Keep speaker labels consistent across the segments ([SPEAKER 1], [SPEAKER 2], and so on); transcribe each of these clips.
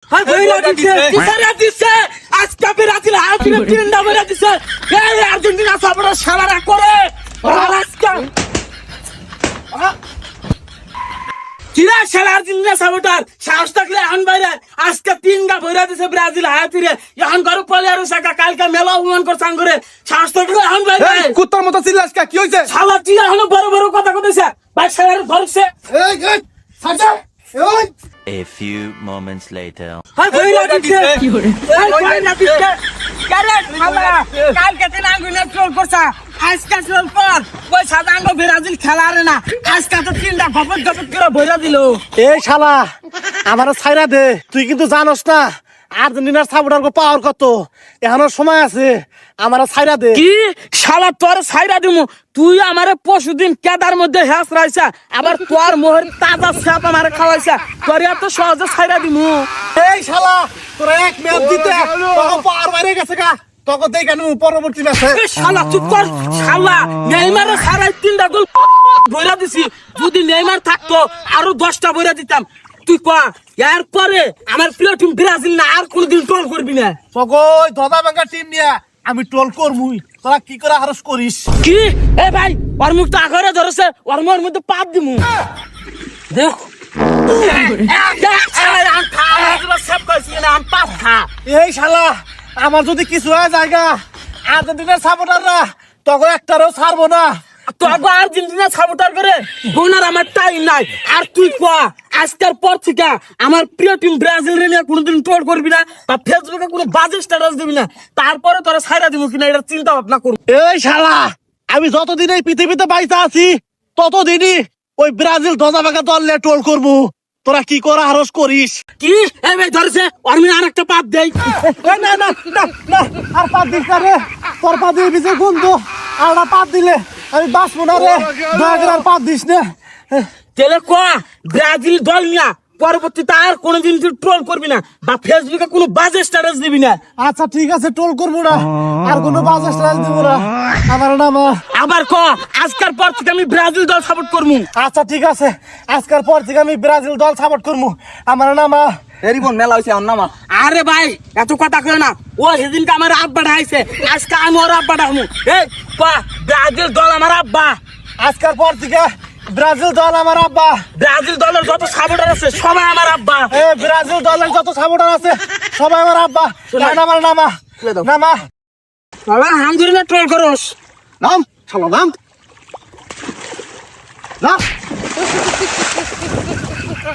[SPEAKER 1] হ্যাঁ বইরা দিছে কিসারা দিছে আজকে ব্রাজিল হাফিনে তিনটা বইরা দিছে এই আর্জেন্টিনা সাপোর্টার শালারা করে আর আজকে কিরা শালা আর্জেন্টিনা সাপোর্টার সাহস থাকলে আন বাইরে আজকে তিনটা বইরা দিছে ব্রাজিল হাফিনে এখন ঘরে প্লেয়ার সাকা কালকে মেলা অপমান করছান করে সাহস থাকলে আন বাইরে
[SPEAKER 2] কুত্তার মতো চিল্লাস কা কি হইছে?
[SPEAKER 1] শালা টিয়া হলো বড় বড় কথা কইছে ভাই শালার ধরছে
[SPEAKER 2] এই সাজা ওই
[SPEAKER 3] A few moments later.
[SPEAKER 1] হ্যাঁ বইরা দিছে কি করে এই বইরা দিছে কারে শালা কালকে তিন আঙ্গুলে ট্রোল করছা আজকে ট্রোল কর ওই সাদাঙ্গ ব্রাজিল খেলারে না আজকে তো তিনটা গপত গপত করে বইরা দিল
[SPEAKER 2] এই শালা আমারে ছাইরা দে, তুই কিন্তু জানোস না আর্জেন্টিনার সাপোর্টার কো পাওয়ার কত। এখনো সময় আছে, আমারে ছাইরা দে।
[SPEAKER 1] কি শালা তোর ছাইরা দিমু তুই আমারে পরশুদিন কেদার মধ্যে হ্যাস রাইছা আবার তোর মোহর তাজা সাপ আমারে খাওয়াইছা তোর এত সহজে ছাইরা দিমু
[SPEAKER 2] এই শালা তোরা এক ম্যাচ দিতে তোকে পাওয়ার বাইরে গেছে গা, তোকে দেখে নু পরবর্তী ম্যাচে।
[SPEAKER 1] এ শালা চুপ কর শালা নেইমারে সারাই তিনটা গোল বইরা দিছি যদি নেইমার থাকতো আরো 10টা বইরা দিতাম তুই কয়া এর পরে আমার প্রিয় টিম ব্রাজিল না আর কোনদিন ট্রোল করবি না
[SPEAKER 2] তোকে ওই দাদা ভাঙ্গা টিম নিয়ে আমি ট্রোল করমুই, তোরা কি করে হারস করিস?
[SPEAKER 1] কি এ ভাই ওর মুখ তো আগরে ধরেছে ওর মোর মধ্যে পাপ দিমু দেখ
[SPEAKER 2] এই শালা আমার যদি কিছু হয় জায়গা আর্জেন্টিনার সাপোর্টাররা তোকে একটারও ছাড়বো না।
[SPEAKER 1] তোর আর্জেন্টিনা সাপোর্টার করে বোনার আমার টাইম নাই আর তুই কয়া আজকের পর থেকে আমার প্রিয় টিম ব্রাজিল নিয়ে কোনোদিন ট্রোল করবি না বা ফেসবুকে কোনো বাজে স্ট্যাটাস দিবি না, তারপরে তোরা ছাইরা দিব কিনা এটা চিন্তা ভাবনা করবি।
[SPEAKER 2] এই শালা আমি যতদিন এই পৃথিবীতে বাইসা আছি ততদিনই ওই ব্রাজিল ধজা ভাঙা দল নিয়ে ট্রোল করবো, তোরা কি করে হারস করিস?
[SPEAKER 1] কি এই ভাই ধরেছে অর্মি আর একটা পাপ দেই
[SPEAKER 2] না না না না আর পাত দিস না রে, তোর পা দিয়ে বিজে বন্ধু আর পাত দিলে আমি বাঁচবো না রে, দয়া করে আর পাত দিস না।
[SPEAKER 1] তেলে কয়া ব্রাজিল দল নিয়া পরবর্তীতে আর কোনোদিন তুই ট্রোল করবি না বা ফেসবুকে কোনো বাজে স্ট্যাটাস দিবি না।
[SPEAKER 2] আচ্ছা ঠিক আছে, ট্রোল করবো না আর কোনো বাজার স্টাইল দিব না। আমার নাম
[SPEAKER 1] আবার ক আজকের পর থেকে আমি ব্রাজিল দল সাপোর্ট করবো।
[SPEAKER 2] আচ্ছা ঠিক আছে, আজকের পর থেকে আমি ব্রাজিল দল সাপোর্ট করবো। আমার নাম
[SPEAKER 4] এরিবন মেলা হইছে আমার নামা।
[SPEAKER 1] আরে ভাই এত কথা কই না, ও সেদিনকে আমার আব্বাটা আইছে আজকে আমি ওর আব্বাটা হমু। এই পা ব্রাজিল দল আমার আব্বা,
[SPEAKER 2] আজকের পর থেকে ব্রাজিল দল আমার আব্বা।
[SPEAKER 1] ব্রাজিল দলের যত সাপোর্টার আছে সবাই আমার আব্বা।
[SPEAKER 2] ব্রাজিল দলের যত সাপোর্টার আছে সবাই আমার আব্বা। আমার নামা নামা
[SPEAKER 1] আলহামদুলিল্লাহ ট্রোল করস
[SPEAKER 2] নাম চলো নাম না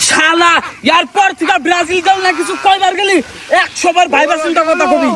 [SPEAKER 1] শালা এরপর থেকে ব্রাজিল দল না কিছু কয়বার গেলি 100 বার ভাইবার চিন্তা কথা কবি।